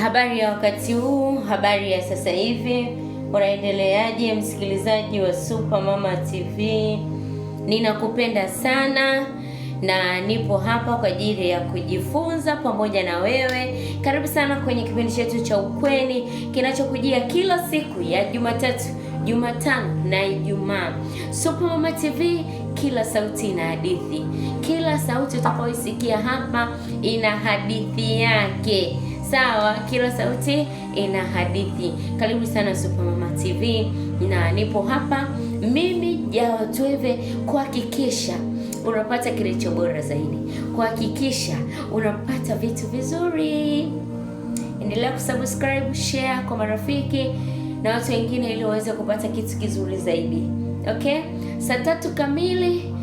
Habari ya wakati huu, habari ya sasa hivi, unaendeleaje msikilizaji wa Super Mama TV? Ninakupenda sana na nipo hapa kwa ajili ya kujifunza pamoja na wewe. Karibu sana kwenye kipindi chetu cha ukweli kinachokujia kila siku ya Jumatatu, Jumatano na Ijumaa. Super Mama TV, kila sauti ina hadithi. Kila sauti utakayoisikia hapa ina hadithi yake. Sawa, kila sauti ina hadithi. Karibu sana Super Mama TV na nipo hapa mimi Jawa Tweve kuhakikisha unapata kilicho bora zaidi, kuhakikisha unapata vitu vizuri. Endelea kusubscribe, share kwa marafiki na watu wengine ili waweze kupata kitu kizuri zaidi. Okay? Saa 3 kamili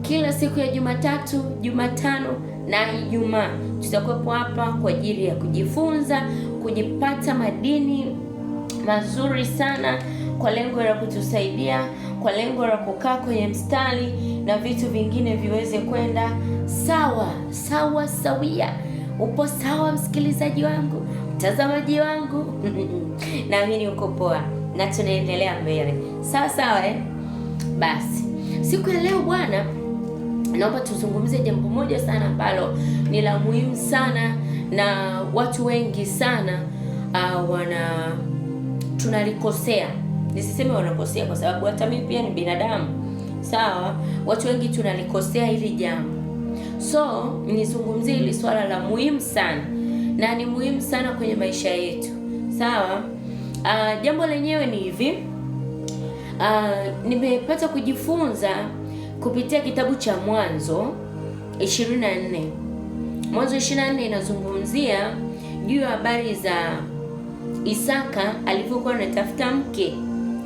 kila siku ya Jumatatu, Jumatano na Ijumaa tutakuwepo hapa kwa ajili ya kujifunza, kujipata madini mazuri sana kwa lengo la kutusaidia, kwa lengo la kukaa kwenye mstari na vitu vingine viweze kwenda sawa sawia. Upo sawa msikilizaji wangu, mtazamaji wangu? Naamini uko poa na tunaendelea mbele. Sawa Basi siku ya leo bwana, naomba tuzungumzie jambo moja sana ambalo ni la muhimu sana na watu wengi sana tunalikosea. Nisiseme wanakosea kwa sababu hata mimi pia ni binadamu. Sawa, watu wengi tunalikosea hili jambo. So, nizungumzie hili swala la muhimu sana na ni muhimu sana kwenye maisha yetu. Sawa? Jambo lenyewe ni hivi. Nimepata kujifunza kupitia kitabu cha Mwanzo 24. Mwanzo 24 inazungumzia juu ya habari za Isaka alivyokuwa anatafuta mke.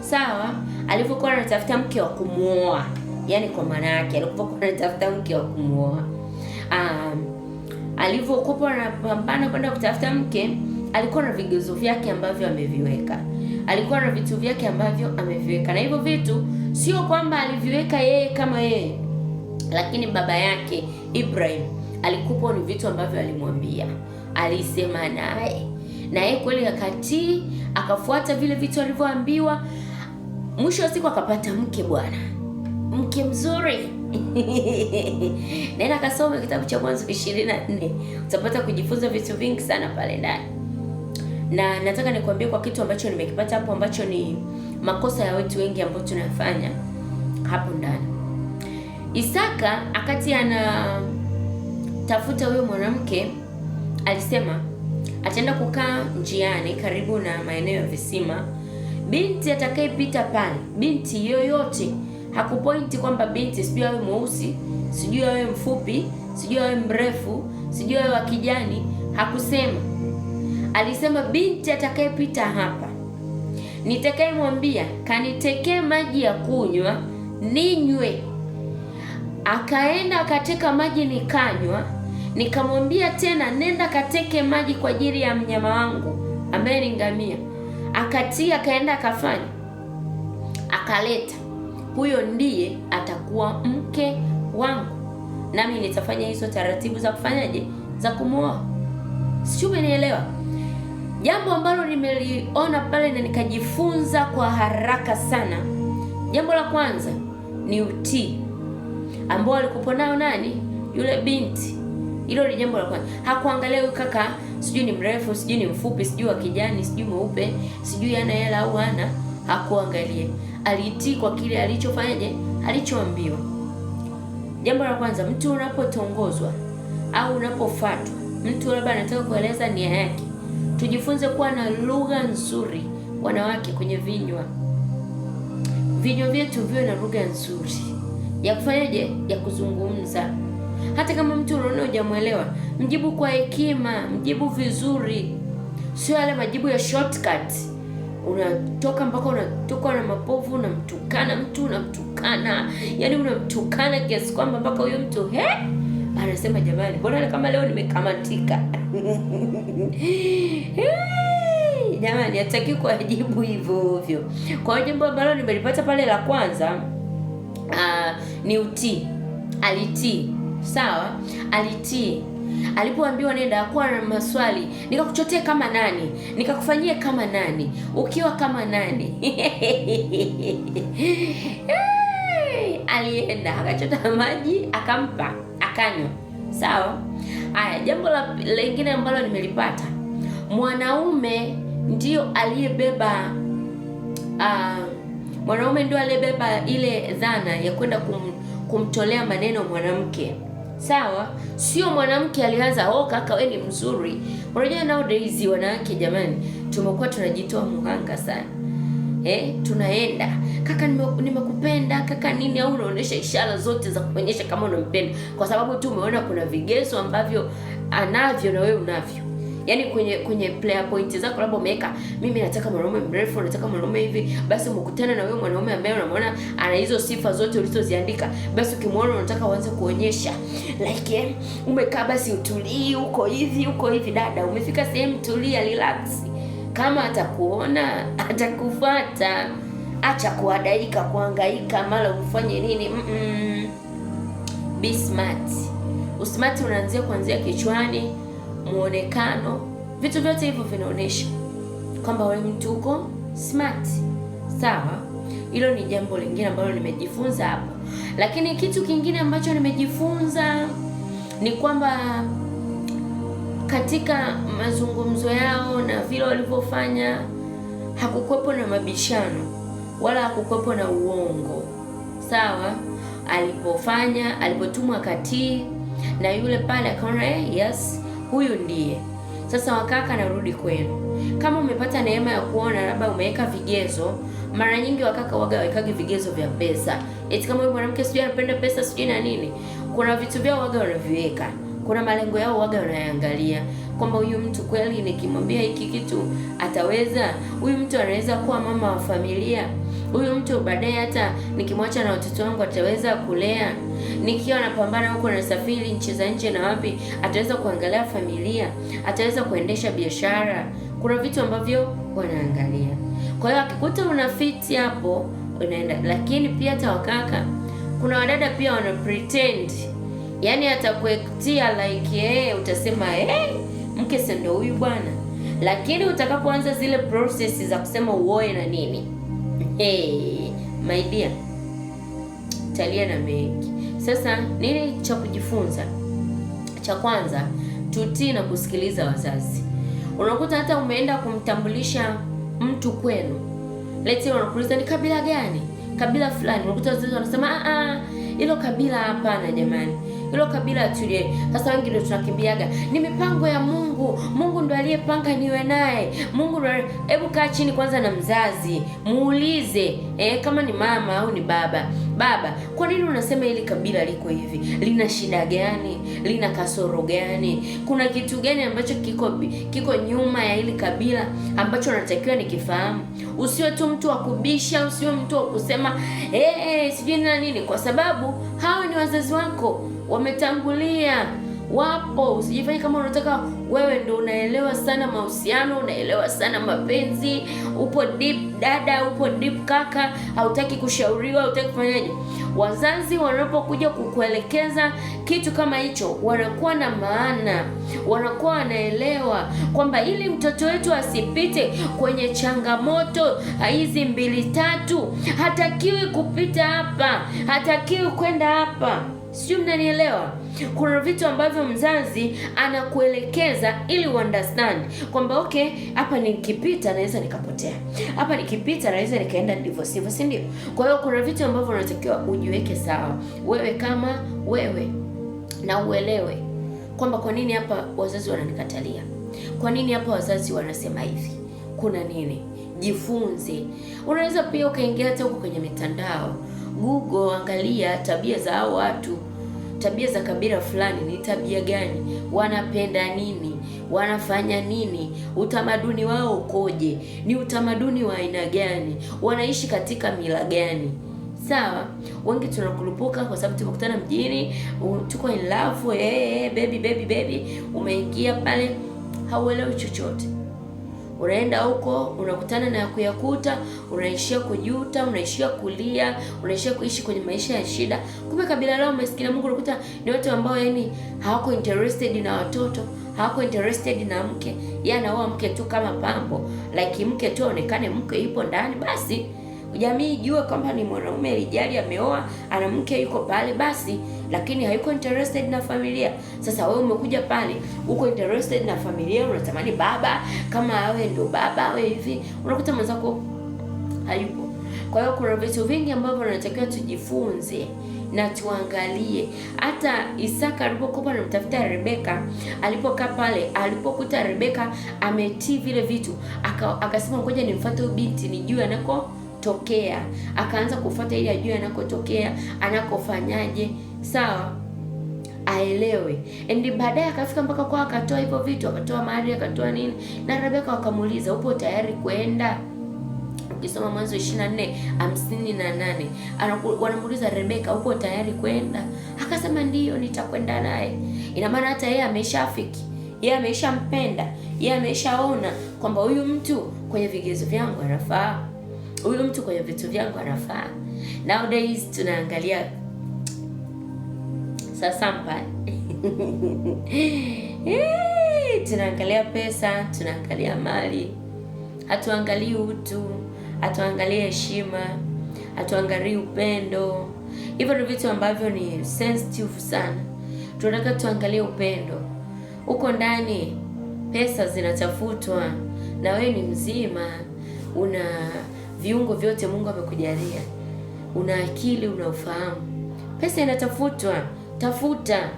Sawa? Alivyokuwa anatafuta mke wa kumuoa. Yaani kwa maana yake alivyokuwa anatafuta mke wa kumuoa. Alivyokuwa anapambana kwenda kutafuta mke, alikuwa na vigezo vyake ambavyo ameviweka. Alikuwa na vitu vyake ambavyo ameviweka. Na hivyo vitu sio kwamba aliviweka yeye kama yeye, lakini baba yake Ibrahim alikuwa ni vitu ambavyo alimwambia. Alisema na yeye kweli akatii, akafuata vile vitu alivyoambiwa. Mwisho wa siku akapata mke bwana. Mke mzuri. Nenda kasome kitabu cha Mwanzo 24. Utapata kujifunza vitu vingi sana pale ndani. Na nataka nikwambie kwa kitu ambacho nimekipata hapo, ambacho ni makosa ya watu wengi ambao tunafanya hapo ndani. Isaka akati anatafuta huyo mwanamke, alisema ataenda kukaa njiani karibu na maeneo ya visima. Binti atakayepita pale, binti yoyote, hakupointi kwamba binti sijui awe mweusi, sijui awe mfupi, sijui awe mrefu, sijui awe wa kijani, hakusema. Alisema binti atakayepita hapa, nitakayemwambia kanitekee maji ya kunywa ninywe. Akaenda akateka maji nikanywa, nikamwambia tena nenda kateke maji kwa ajili ya mnyama wangu ambaye ni ngamia. Akatia, akaenda akafanya, akaleta. Huyo ndiye atakuwa mke wangu, nami nitafanya hizo taratibu za kufanyaje, za kumuoa. Sio, umenielewa? Jambo ambalo nimeliona pale na nikajifunza kwa haraka sana. Jambo la kwanza ni utii ambao alikuwa nao nani? Yule binti. Hilo ni jambo la kwanza. Hakuangalia huyu kaka sijui ni mrefu, sijui ni mfupi, sijui wa kijani, sijui mweupe, sijui ana hela au hana. Hakuangalia. Alitii kwa kile alichofanyaje, alichoambiwa. Jambo la kwanza, mtu unapotongozwa au unapofuatwa, mtu labda anataka kueleza nia yake, tujifunze kuwa na lugha nzuri. Wanawake, kwenye vinywa vyetu viwe na lugha nzuri ya kufanyaje, ya kuzungumza. Hata kama mtu unaona hujamuelewa, mjibu kwa hekima, mjibu vizuri. Sio yale majibu ya shortcut. Unatoka mpaka unatoka na mapovu, unamtukana mtu, unamtukana. Yaani unamtukana kiasi kwamba mpaka huyo mtu anasema jamani, mbona kama leo nimekamatika. Jamani, hataki kujibu hivyo hivyo. Kwa hiyo jambo ambalo nimelipata pale la kwanza ni utii. Alitii. Sawa? Alitii. Alipoambiwa nenda, hakuwa na maswali, nikakuchotea kama nani, nikakufanyia kama nani, ukiwa kama nani. Alienda akachota maji akampa, akanywa. Sawa. Haya, jambo lingine ambalo nimelipata, mwanaume ndio aliyebeba ile dhana ya kwenda kumtolea maneno mwanamke. Sawa, sio mwanamke alianza, oh kaka wewe ni mzuri. Unajua nowadays wanawake jamani, tumekuwa tunajitoa muhanga sana. Tunaenda kaka, nimekupenda kaka nini, au unaonesha ishara zote za kuonyesha kama unampenda, kwa sababu tu umeona kuna vigezo ambavyo anavyo na wewe unavyo. Yaani kwenye player point zako labda umeweka mimi nataka mwanaume mrefu, nataka mwanaume hivi, basi umekutana na wewe mwanaume ambaye unamwona ana hizo sifa zote ulizoziandika, basi ukimwona unataka uanze kuonyesha like umekaa, basi utulii uko hivi. Dada, umefika sehemu, tulia, relax. Kama atakuona atakufuata, acha kuhadaika kuhangaika mara ufanye nini. Be smart. Usmart unaanzia kuanzia kichwani, muonekano, vitu vyote hivyo vinaonesha kwamba wewe mtu uko smart. Sawa, hilo ni jambo lingine ambalo nimejifunza hapo. Lakini kitu kingine ambacho nimejifunza ni kwamba katika mazungumzo yao na vile walivyofanya, hakukuwepo na mabishano wala hakukuwepo na uongo. Sawa, alipotumwa katii na yule pale akaona yes, huyu ndiye. Sasa wakaka, narudi kwenu. Kama umepata neema ya kuona labda umeweka vigezo, mara nyingi wakaka wawekagi vigezo vya pesa. Eti kama huyu mwanamke sijui anapenda pesa sijui na nini. Kuna vitu vyao wanaviweka. Kuna malengo yao wanayaangalia. Kwamba huyu mtu kweli nikimwambia hiki kitu ataweza. Huyu mtu anaweza kuwa mama wa familia. Huyu mtu baadaye hata nikimwacha na watoto wangu ataweza kulea. Nikiwa napambana huko na safari nchi za nje na wapi, ataweza kuangalia familia, ataweza kuendesha biashara. Kuna vitu ambavyo wanaangalia. Kwa hiyo akikuta una fit hapo unaenda. Lakini pia hata wakaka, kuna wadada pia wana pretend. Yaani atakuetia like utasema mke si ndio huyu bwana. Lakini utakapoanza zile process za kusema uoe na nini, my dear, talia na mengi. Sasa nini cha kujifunza? Cha kwanza, tutii na kusikiliza wazazi. Unakuta hata umeenda kumtambulisha mtu kwenu, let's say wanakuuliza ni kabila gani? Kabila fulani. Unakuta wazazi wanasema hilo kabila hapana jamani, hilo kabila tulie. Sasa wengi ndio tunakimbiaga, ni mipango ya Mungu, Mungu ndo aliyepanga niwe naye, Mungu ndo. Hebu kaa chini kwanza na mzazi, muulize kama ni mama au ni baba, kwa nini unasema hili kabila liko hivi? Lina shida gani? Lina kasoro gani? Kuna kitu gani ambacho kiko nyuma ya hili kabila ambacho unatakiwa nikifahamu? Usiwe tu mtu wa kubisha, usiwe mtu wa kusema sijui na nini, kwa sababu hao ni wazazi wako, wametangulia, wapo. Usijifanye kama unataka wewe ndio unaelewa sana mahusiano, unaelewa sana mapenzi, upo deep dada, upo deep kaka, hautaki kushauriwa, hautaki kufanyaje. Wazazi wanapokuja kukuelekeza kitu kama hicho, wanakuwa na maana, wanakuwa wanaelewa kwamba ili mtoto wetu asipite kwenye changamoto hizi 2-3, hatakiwi kupita hapa, hatakiwi kwenda hapa. Sio, mnanielewa? Kuna vitu ambavyo mzazi anakuelekeza ili understand kwamba okay, hapa nikipita naweza nikapotea, hapa nikipita naweza nikaenda ndivyo sivyo, si ndio? Kwa hiyo kuna vitu ambavyo unatakiwa ujiweke sawa wewe kama wewe, na uelewe kwamba kwa nini hapa wazazi wananikatalia, kwa nini hapa wazazi wanasema hivi, kuna nini. Jifunze. Unaweza pia ukaingia hata huko kwenye mitandao, Google, angalia tabia za hao watu, tabia za kabila fulani ni tabia gani, wanapenda nini, wanafanya nini, utamaduni wao ukoje, ni utamaduni wa aina gani, wanaishi katika mila gani. Sawa, wengi tunakurupuka kwa sababu tumekutana mjini, tuko in love, baby, umeingia pale, hauelewi chochote. Unaenda huko unakutana na kuyakuta, unaishia kujuta, unaishia kulia, unaishia kuishi kwenye maisha ya shida. Kumbe kabila lao maskini Mungu unakuta ni watu ambao yani hawako interested na watoto, hawako interested na mke. Yeye anaoa mke tu kama pambo, like mke tu aonekane mke yupo ndani, basi jamii ijue kwamba ni mwanaume alijali, ameoa, ana mke yuko pale basi, lakini hayuko interested na familia. Sasa wewe umekuja pale, uko interested na familia, unatamani baba kama awe ndo baba awe hivi, unakuta mwenzako hayupo. Kwa hiyo kuna vitu vingi ambavyo tunatakiwa tujifunze na tuangalie. Hata Isaka alipokuwa anamtafuta Rebeka, alipokaa pale, alipokuta Rebeka ametii vile vitu, akasema ngoja nimfuate huyu binti nijue anakotokea. Akaanza kufuata ili ajue anakotokea, anakofanyaje, sawa, aelewe. And baadaye akafika mpaka kwa akatoa hivyo vitu, akatoa mahari, akatoa nini, na Rebeka wakamuuliza upo tayari kwenda? Ukisoma Mwanzo 24:58 wanamuuliza Rebeka, upo tayari kwenda? Akasema ndio, nitakwenda naye. Ina maana hata yeye ameshafiki, yeye ameshampenda, yeye ameshaona kwamba huyu mtu kwenye vigezo vyangu anafaa, huyu mtu kwenye vitu vyangu anafaa. Nowadays tunaangalia sasampa tunaangalia pesa, tunaangalia mali, hatuangalii utu, hatuangalie heshima, hatuangalii upendo. Hivyo ni vitu ambavyo ni sensitive sana. Tunataka tuangalie upendo. Uko ndani, pesa zinatafutwa, na wewe ni mzima, una viungo vyote Mungu amekujalia, una akili, una ufahamu. Pesa inatafutwa, tafuta,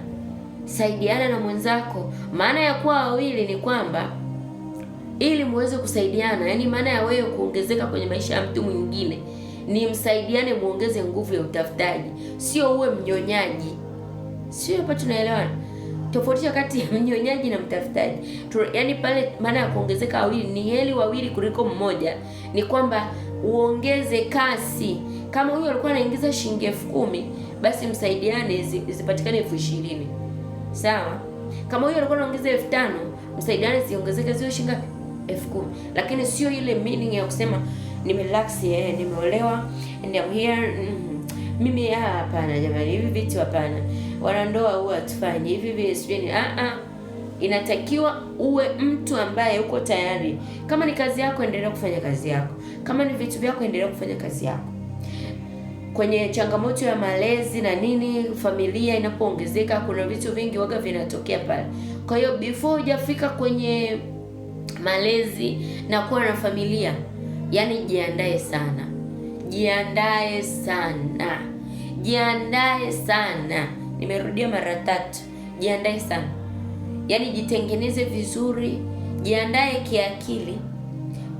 saidiana na mwenzako. Maana ya kuwa wawili ni kwamba ili muweze kusaidiana, yani maana ya wewe kuongezeka kwenye maisha ya mtu mwingine ni msaidiane, muongeze nguvu ya utafutaji, sio uwe mnyonyaji. Sio hapa tunaelewana? Tofautisha kati ya mnyonyaji na mtafutaji. Yani pale maana ya kuongezeka wawili ni heri wawili kuliko mmoja, ni kwamba uongeze kasi. Kama huyo alikuwa anaingiza shilingi 10,000, basi msaidiane zipatikane 20,000. Sawa? Kama huyo alikuwa anaongeza 5,000, msaidiane ziongezeke ziwe shilingi 10,000. Lakini sio ile meaning ya kusema nimerelax, nimeolewa and I'm here. Mimi hapana jamani, hivi vitu hapana. Wanandoa huwa hatufanye hivi hivi. Inatakiwa uwe mtu ambaye uko tayari. Kama ni kazi yako, endelea kufanya kazi yako. Kama ni vitu vyako, endelea kufanya kazi yako. Kwenye changamoto ya malezi na nini, familia inapoongezeka, kuna vitu vingi waga vinatokea pale. Kwa hiyo before hujafika kwenye malezi na kuwa na familia, yani jiandae sana. Jiandae sana. Jiandae sana. Nimerudia mara 3. Jiandae sana. Yani jitengeneze vizuri, jiandae kiakili,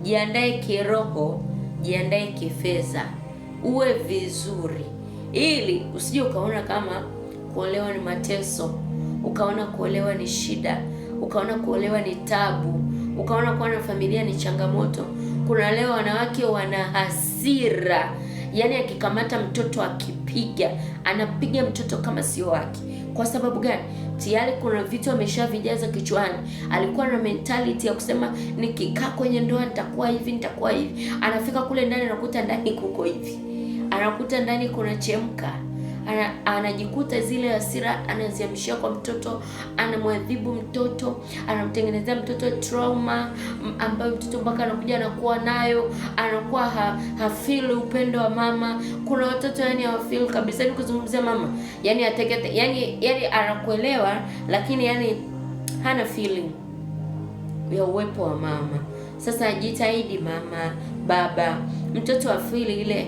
jiandae kiroho, jiandae kifedha. Uwe vizuri ili usije ukaona kama kuolewa ni mateso, ukaona kuolewa ni shida, ukaona kuolewa ni tabu, ukaona kuwa na familia ni changamoto. Kuna leo wanawake wana hasira, yani akikamata mtoto akipiga, anapiga mtoto kama sio wake. Kwa sababu gani? Tayari kuna vitu ameshavijaza kichwani. Alikuwa na mentality ya kusema nikikaa kwenye ndoa nitakuwa hivi, nitakuwa hivi. Anafika kule ndani anakuta ndani kuko hivi, anakuta ndani kuna chemka, anajikuta zile hasira anaziamshia kwa mtoto, anamwadhibu mtoto, anamtengenezea mtoto trauma ambayo mtoto mpaka anakuja anakuwa nayo, anakuwa hafeel upendo wa mama. Kuna watoto yani hawafeel kabisa, ni kuzungumzia mama yani atekete, yani anakuelewa lakini yani hana feeling ya uwepo wa mama. Sasa jitahidi mama, baba, mtoto afili ile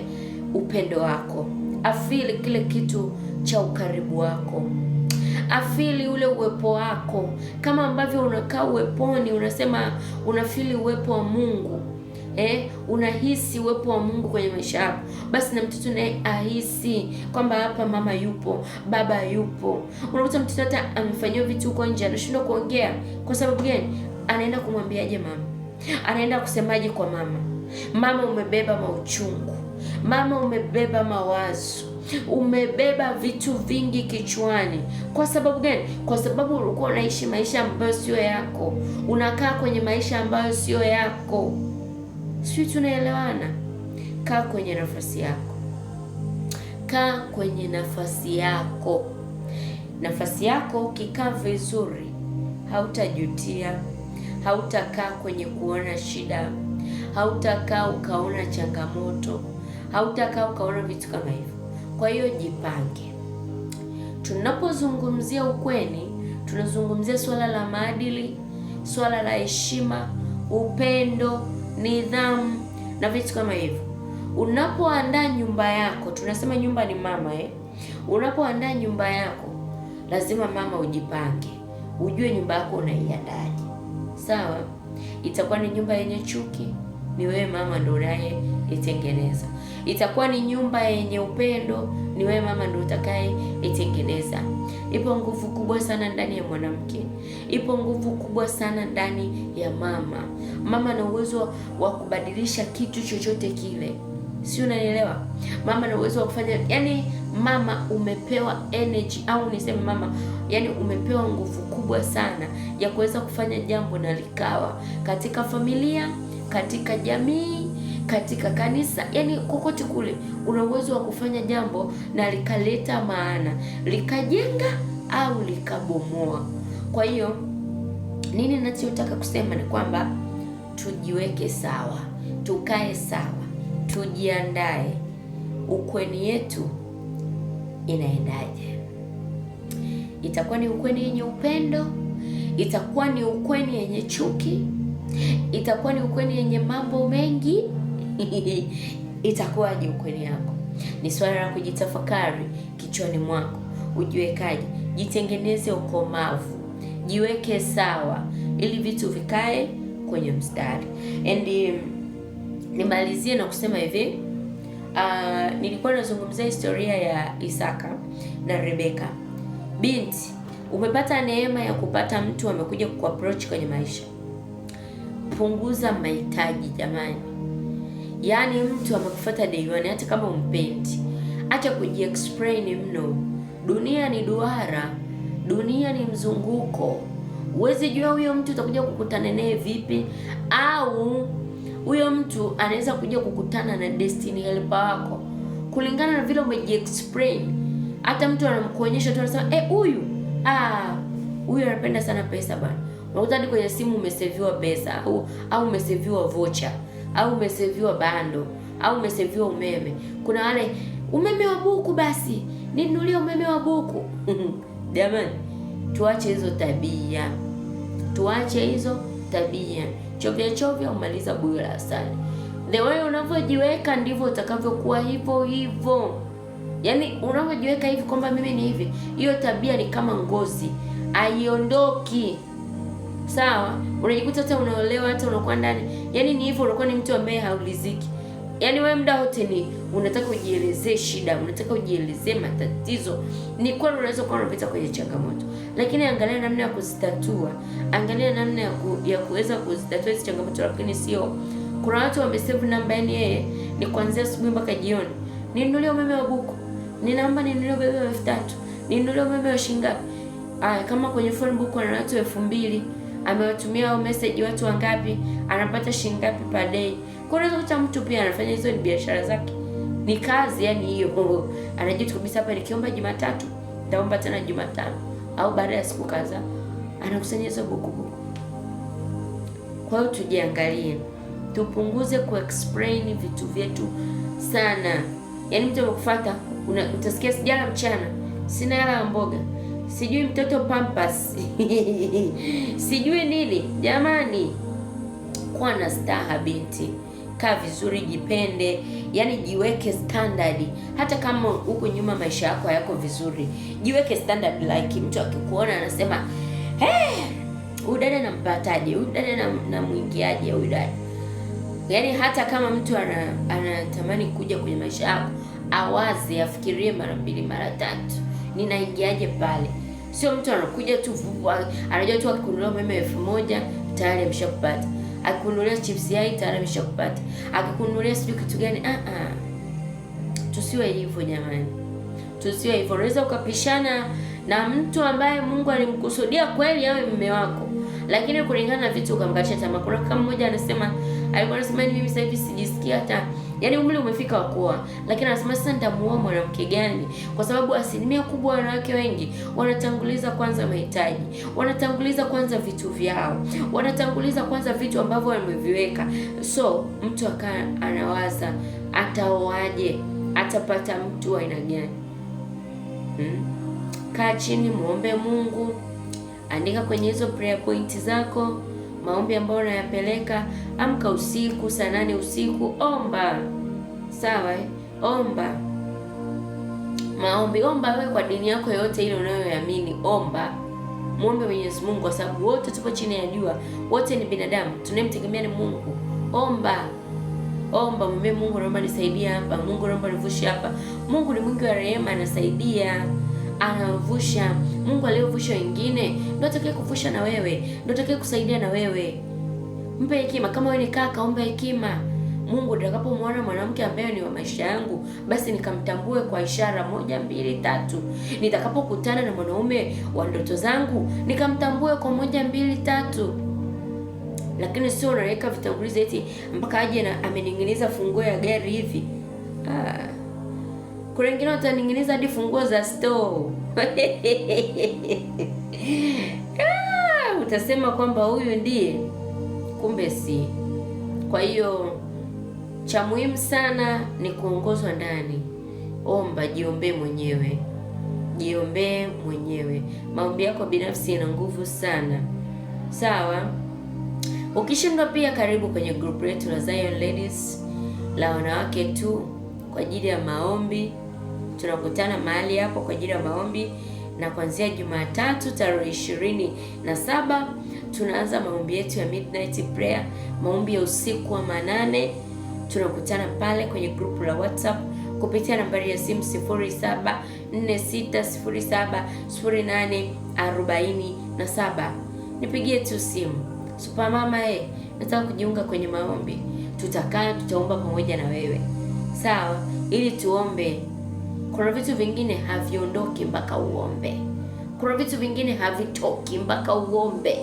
upendo wako, afili kile kitu cha ukaribu wako, afili ule uwepo wako. Kama ambavyo unakaa uweponi unasema unafili uwepo wa Mungu, unahisi uwepo wa Mungu kwenye maisha yako, basi na mtoto naye ahisi kwamba hapa mama yupo, baba yupo. Unakuta mtoto hata amefanywa vitu huko nje anashindwa kuongea. Kwa sababu gani? Anaenda kumwambiaje mama? Anaenda kusemaje kwa mama? Mama umebeba mauchungu, mama umebeba mawazo, umebeba vitu vingi kichwani. Kwa sababu gani? Kwa sababu ulikuwa unaishi maisha ambayo sio yako, unakaa kwenye maisha ambayo sio yako. Sisi tunaelewana? Kaa kwenye nafasi yako, kaa kwenye nafasi yako. Nafasi yako ukikaa vizuri, hautajutia, hautakaa kwenye kuona shida, hautakaa ukaona changamoto, hautakaa ukaona vitu kama hivyo. Kwa hiyo jipange. Tunapozungumzia ukweni, tunazungumzia swala la maadili, swala la heshima, upendo, nidhamu na vitu kama hivyo. Unapoandaa nyumba yako, tunasema nyumba ni mama Unapoandaa nyumba yako, lazima mama ujipange, ujue nyumba yako unaiandaje. Sawa? Itakuwa ni nyumba yenye chuki, ni wewe mama ndio unaye itengeneza. Itakuwa ni nyumba yenye upendo, ni wewe mama ndio utakaye itengeneza. Ipo nguvu kubwa sana ndani ya mwanamke, ipo nguvu kubwa sana ndani ya mama. Mama ana uwezo wa kubadilisha kitu chochote kile, si unanielewa? Mama ana uwezo wa kufanya, yani mama umepewa energy, au niseme mama, yani umepewa nguvu kubwa sana ya kuweza kufanya jambo na likawa katika familia, katika jamii, katika kanisa, yani kokote kule una uwezo wa kufanya jambo na likaleta maana, likajenga au likabomoa. Kwa hiyo nini ninachotaka kusema ni kwamba tujiweke sawa, tukae sawa, tujiandae. Ukweni yetu inaendaje? Itakuwa ni ukweni yenye upendo? Itakuwa ni ukweni yenye chuki? Itakuwa ni ukweni yenye mambo mengi? Itakuwaje ukweni yako? Ni swala la kujitafakari kichwani mwako, ujiwekaje, jitengeneze ukomavu, jiweke sawa ili vitu vikae kwenye mstari. And nimalizie na kusema hivi, nilikuwa nazungumzia historia ya Isaka na Rebeka. Binti, umepata neema ya kupata mtu amekuja kuapproach kwenye maisha. Punguza mahitaji jamani. Yaani mtu amekufuata day one, hata kama umpendi, acha kujiexplain mno. Dunia ni duara, dunia ni mzunguko. Uwezi jua huyo mtu utakuja kukutana naye vipi, au huyo mtu anaweza kuja kukutana na destiny helper wako kulingana na vile umejiexplain. Hata mtu anamkuonyesha tu, anasema huyu huyu anapenda sana pesa bana. Unakuta hadi kwenye simu umeseviwa pesa, au umeseviwa voucher, au umeseviwa bando, au umeseviwa umeme. Kuna wale umeme wa buku, basi ninunulie umeme wa buku. Jamani, tuache hizo tabia, tuache hizo tabia. Chovya umaliza buyu la asali. The way unavyojiweka ndivyo utakavyokuwa hivyo hivyo. Yaani unavyojiweka hivi kwamba mimi ni hivi, hiyo tabia ni kama ngozi, haiondoki. Sawa? Unajikuta hata unaolewa, hata unakuwa ndani, yaani ni hivyo, unakuwa ni mtu ambaye hauliziki. Yaani wewe muda wote ni unataka ujielezee shida, unataka ujielezee matatizo. Ni kweli unaweza kuwa unapita kwenye changamoto, lakini angalia namna ya kuzitatua. Angalia namna ya kuweza kuzitatua hizo changamoto, lakini sio. Kuna watu wamesave namba, yani yeye ni kuanzia asubuhi mpaka jioni. Ninunulie umeme wa buku. Ninaomba ninunulie umeme wa 3000. Ninunulie umeme wa shilingi ngapi? Kama kwenye phone book ana watu 2000, amewatumia message watu wangapi, anapata shilingi ngapi per day. Kwa hiyo unaweza mtu pia anafanya hizo, ni biashara zake, ni kazi, yani hiyo. Anajitu kabisa, hapa nikiomba Jumatatu nitaomba tena Jumatano, au baada ya siku kadhaa anakusanya hizo buku. Kwa hiyo tujiangalie, tupunguze kuexplain vitu vyetu sana. Yaani mtu amekufuata, utasikia sijala mchana, sina hela ya mboga, sijui mtoto pampers, sijui nini. Jamani, kuwa na staha binti. Kaa vizuri, jipende, yani jiweke standard. Hata kama huko nyuma maisha yako hayako vizuri, jiweke standard, like mtu akikuona anasema huyu dada nampataje, huyu dada namuingiaje huyu dada. Yani hata kama mtu anatamani kuja kwenye maisha yako, awaze, afikirie mara 2 mara 3, ninaingiaje pale. Sio mtu anakuja tu anajua tu akikununulia umeme 1000 tayari ameshakupata, akikununulia chips yai tayari ameshakupata, akikununulia sijui kitu gani. Tusiwe hivyo jamani. tusiwe hivyo. Unaweza ukapishana na mtu ambaye Mungu alimkusudia kweli awe mume wako, lakini kulingana na vitu ukamkatisha tamaa. Kuna kama mmoja alikuwa anasema mimi sasa hivi sijisikii hata, yaani umri umefika wa kuoa, lakini anasema sasa nitamuoa mwanamke gani? Kwa sababu asilimia kubwa wanawake wengi wanatanguliza kwanza mahitaji, wanatanguliza kwanza vitu vyao, wanatanguliza kwanza vitu ambavyo wameviweka. So mtu anawaza ataoaje, atapata mtu wa aina gani? Kaa chini, muombe Mungu, andika kwenye hizo prayer point zako maombi ambayo unayapeleka. Amka usiku saa 8 usiku, omba. Sawa, omba maombi, omba wewe kwa dini yako yote ile unayoamini, omba, muombe Mwenyezi Mungu, kwa sababu wote tupo chini ya jua, wote ni binadamu, tunayemtegemea ni Mungu. Omba, mwambie Mungu, naomba nisaidie hapa, Mungu naomba nivushe hapa. Mungu ni mwingi wa rehema, anasaidia, anavusha. Mungu aliyovusha wengine ndio atakaye kuvusha na wewe, ndio atakaye kusaidia na wewe. Mpe hekima. Kama wewe ni kaka, omba hekima. Mungu, nitakapomwona mwanamke ambaye ni wa maisha yangu, basi nikamtambue kwa ishara 1, 2, 3. Nitakapokutana na mwanaume wa ndoto zangu, nikamtambue kwa 1, 2, 3. Lakini sio unaweka vitangulizi eti mpaka aje na amening'iniza funguo ya gari hivi. Kuna wengine wataning'iniza hadi funguo za store. Utasema kwamba huyu ndiye, kumbe si. Kwa hiyo cha muhimu sana ni kuongozwa ndani. Omba, jiombee mwenyewe, jiombee mwenyewe. Maombi yako binafsi yana nguvu sana. Sawa? Ukishindwa pia, karibu kwenye group letu la Zion Ladies la wanawake tu kwa ajili ya maombi. Tunakutana mahali hapo kwa ajili ya maombi, na kuanzia Jumatatu tarehe 27 tunaanza maombi yetu ya midnight prayer, maombi ya usiku wa manane. Tunakutana pale kwenye grupu la WhatsApp kupitia nambari ya simu 0746070847. Nipigie tu simu, Super Mama, nataka kujiunga kwenye maombi. Tutakaa, tutaomba pamoja na wewe. Sawa? Ili tuombe. Kuna vitu vingine haviondoki mpaka uombe. Kuna vitu vingine havitoki mpaka uombe.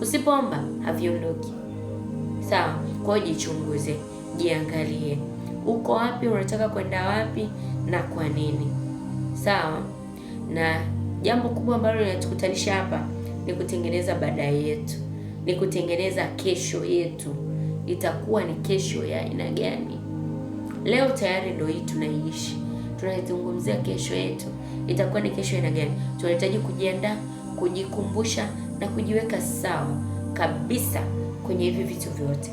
Usipoomba haviondoki. Sawa? Kwa hiyo jichunguze, jiangalie. Uko wapi, unataka kwenda wapi na kwa nini? Sawa? Na jambo kubwa ambalo linatukutanisha hapa ni kutengeneza baadaye yetu. Ni kutengeneza kesho yetu. Itakuwa ni kesho ya aina gani? Leo tayari ndio hii tunaiishi. Tunazungumzia kesho yetu. Itakuwa ni kesho aina gani? Tunahitaji kujiandaa, kujikumbusha na kujiweka sawa kabisa kwenye hivi vitu vyote.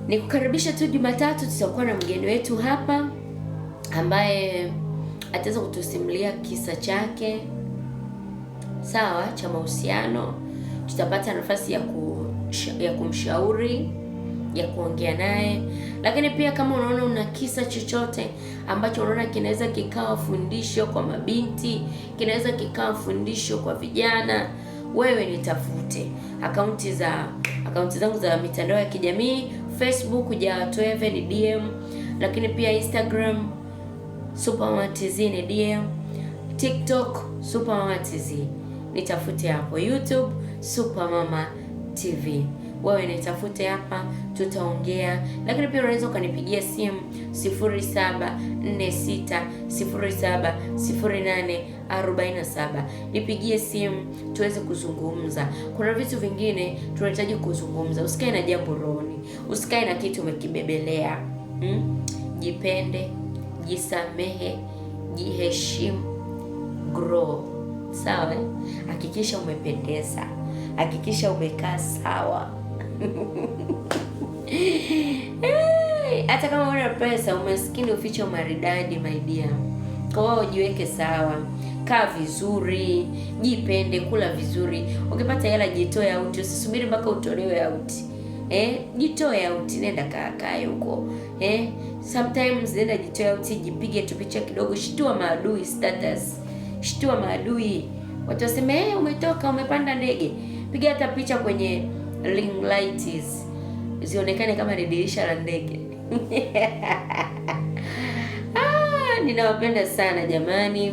Nikukaribisha tu Jumatatu, tutakuwa na mgeni wetu hapa ambaye ataweza kutusimulia kisa chake, sawa, cha mahusiano. Tutapata nafasi ya kumshauri, ya kuongea naye. Lakini pia kama unaona una kisa chochote ambacho unaona kinaweza kikawa fundisho kwa mabinti, kinaweza kikawa fundisho kwa vijana, wewe nitafute. Akaunti zangu za mitandao ya kijamii, Facebook Jawatoeve ni DM, lakini pia Instagram Super Mama TZ ni DM, TikTok Super Mama TZ. Nitafute hapo, YouTube Super Mama TV. Wewe nitafute hapa, tutaongea. Lakini pia unaweza ukanipigia simu 0746070847. Nipigie simu tuweze kuzungumza. Kuna vitu vingine tunahitaji kuzungumza. Usikae na jambo rohoni, usikae na kitu umekibebelea. Jipende, jisamehe, jiheshimu, grow. Sawa? Hakikisha umependeza, hakikisha umekaa sawa. Hata kama una pesa, umaskini ufiche umaridadi, my dear. Kwa hiyo jiweke sawa, kaa vizuri, jipende, kula vizuri. Ukipata hela jitoe out, usisubiri mpaka utolewe out. Jitoe out, nenda kae huko. Sometimes nenda jitoe out, jipige tu picha kidogo, shtua maadui status. Shtua maadui. Watu waseme umetoka, umepanda ndege. Piga hata picha kwenye ring lights zionekane kama ni dirisha la ndege. Ninawapenda sana jamani,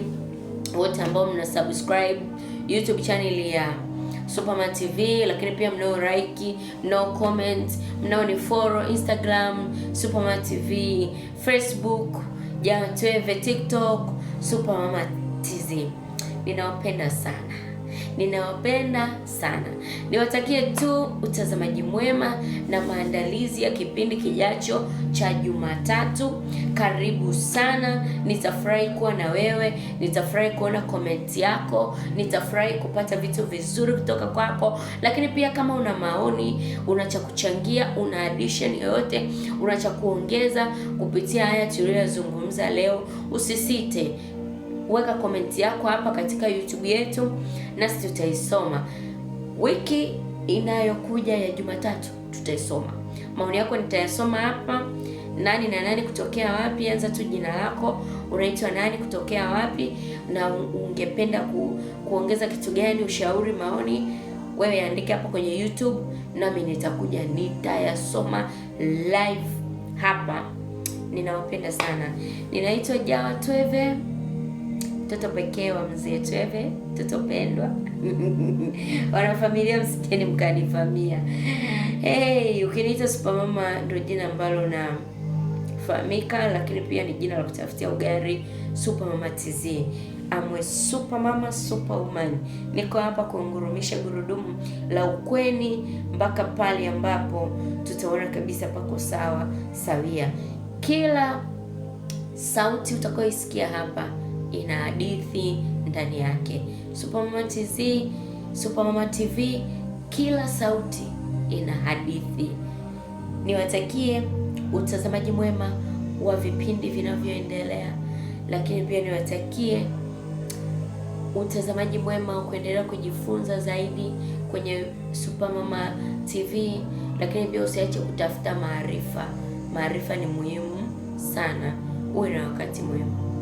wote ambao mna subscribe YouTube channel ya Supermama TV, lakini pia mnao like, mnao comment, mnao ni follow Instagram Supermama TV, Facebook Jawa Tweve, TikTok Supermama TZ. Ninawapenda sana. Ninawapenda sana. Niwatakie tu utazamaji mwema na maandalizi ya kipindi kijacho cha Jumatatu. Karibu sana. Nitafurahi kuwa na wewe, nitafurahi kuona comment yako, nitafurahi kupata vitu vizuri kutoka kwako. Lakini pia kama una maoni, una cha kuchangia, una addition yoyote, una cha kuongeza kupitia haya tuliyozungumza leo, usisite. Weka komenti yako hapa katika YouTube yetu nasi tutaisoma. Wiki inayokuja ya Jumatatu tutaisoma. Maoni yako nitayasoma hapa. Nani na nani kutokea wapi? Anza tu jina lako, unaitwa nani, kutokea wapi, na ungependa kuongeza kitu gani, ushauri, maoni, wewe andika hapo kwenye YouTube, nami nitakuja nitayasoma live hapa. Ninawapenda sana. Ninaitwa Jawa Tweve, mtoto pekee wa mzee Tweve, mtoto pendwa. Wanafamilia msijeni mkanifamia. Hey, ukiniita Supermama ndio jina ambalo nafahamika, lakini pia ni jina la kutafutia ugari. Supermama TZ. Amwe Supermama Superwoman. Niko hapa kuungurumisha gurudumu la ukweni mpaka pale ambapo tutaona kabisa pako sawa sawia. Kila sauti utakayoisikia hapa ina hadithi ndani yake. Supermama TZ, Supermama TV, kila sauti ina hadithi. Niwatakie utazamaji mwema wa vipindi vinavyoendelea, lakini pia niwatakie utazamaji mwema wa kuendelea kujifunza zaidi kwenye Supermama TV, lakini pia usiache kutafuta maarifa. Maarifa ni muhimu sana. Uwe na wakati mwema.